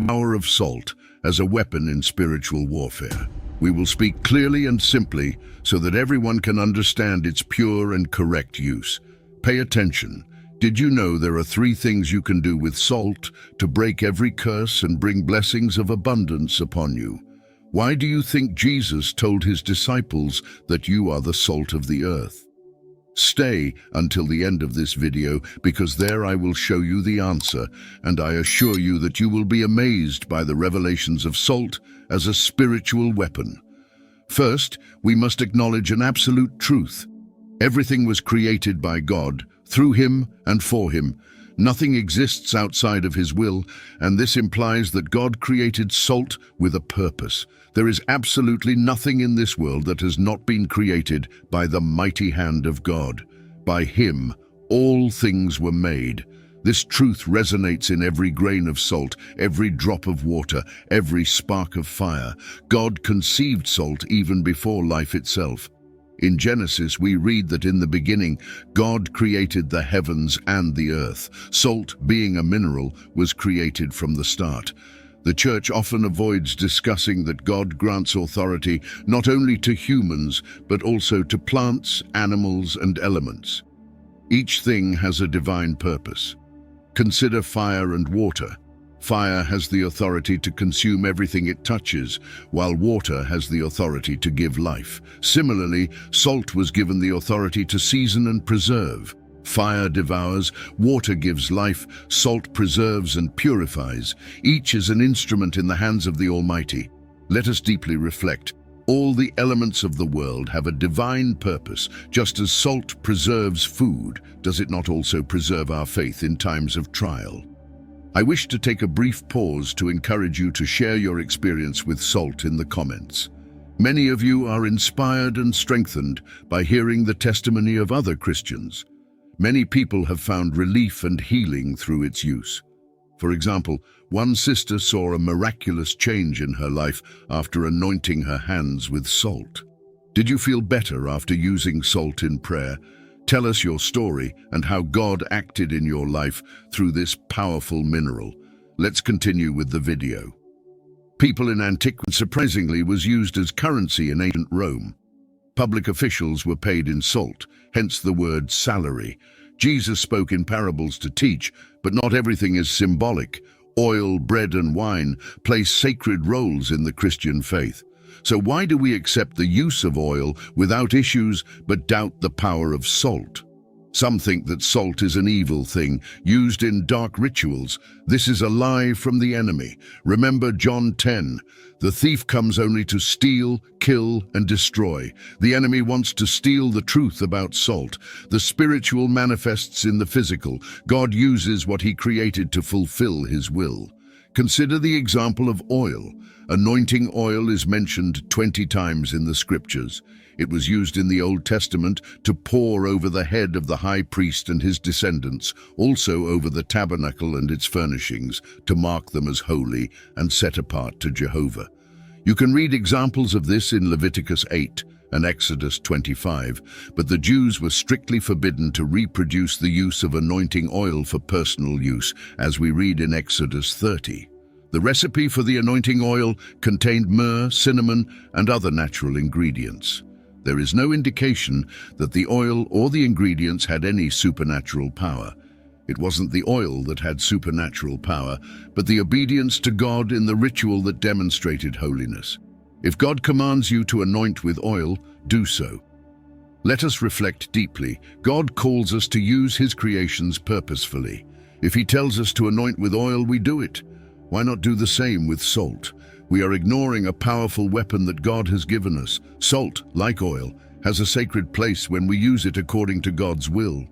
Power of salt as a weapon in spiritual warfare. We will speak clearly and simply so that everyone can understand its pure and correct use. Pay attention. Did you know there are 3 things you can do with salt to break every curse and bring blessings of abundance upon you? Why do you think Jesus told his disciples that you are the salt of the earth? Stay until the end of this video because there I will show you the answer, and I assure you that you will be amazed by the revelations of salt as a spiritual weapon. First, we must acknowledge an absolute truth. Everything was created by God, through him and for him. Nothing exists outside of his will, and this implies that God created salt with a purpose. There is absolutely nothing in this world that has not been created by the mighty hand of God. By him, all things were made. This truth resonates in every grain of salt, every drop of water, every spark of fire. God conceived salt even before life itself. In Genesis, we read that in the beginning, God created the heavens and the earth. Salt, being a mineral, was created from the start. The church often avoids discussing that God grants authority not only to humans, but also to plants, animals, and elements. Each thing has a divine purpose. Consider fire and water. Fire has the authority to consume everything it touches, while water has the authority to give life. Similarly, salt was given the authority to season and preserve. Fire devours, water gives life, salt preserves and purifies. Each is an instrument in the hands of the Almighty. Let us deeply reflect. All the elements of the world have a divine purpose. Just as salt preserves food, does it not also preserve our faith in times of trial? I wish to take a brief pause to encourage you to share your experience with salt in the comments. Many of you are inspired and strengthened by hearing the testimony of other Christians. Many people have found relief and healing through its use. For example, one sister saw a miraculous change in her life after anointing her hands with salt. Did you feel better after using salt in prayer? Tell us your story and how God acted in your life through this powerful mineral. Let's continue with the video. People in antiquity surprisingly was used as currency in ancient Rome. Public officials were paid in salt, hence the word salary. Jesus spoke in parables to teach, but not everything is symbolic. Oil, bread, and wine play sacred roles in the Christian faith. So why do we accept the use of oil without issues but doubt the power of salt? Some think that salt is an evil thing, used in dark rituals. This is a lie from the enemy. Remember John 10. The thief comes only to steal, kill, and destroy. The enemy wants to steal the truth about salt. The spiritual manifests in the physical. God uses what he created to fulfill his will. Consider the example of oil. Anointing oil is mentioned 20 times in the scriptures. It was used in the Old Testament to pour over the head of the high priest and his descendants, also over the tabernacle and its furnishings, to mark them as holy and set apart to Jehovah. You can read examples of this in Leviticus 8 and Exodus 25, but the Jews were strictly forbidden to reproduce the use of anointing oil for personal use, as we read in Exodus 30. The recipe for the anointing oil contained myrrh, cinnamon, and other natural ingredients. There is no indication that the oil or the ingredients had any supernatural power. It wasn't the oil that had supernatural power, but the obedience to God in the ritual that demonstrated holiness. If God commands you to anoint with oil, do so. Let us reflect deeply. God calls us to use his creations purposefully. If he tells us to anoint with oil, we do it. Why not do the same with salt? We are ignoring a powerful weapon that God has given us. Salt, like oil, has a sacred place when we use it according to God's will.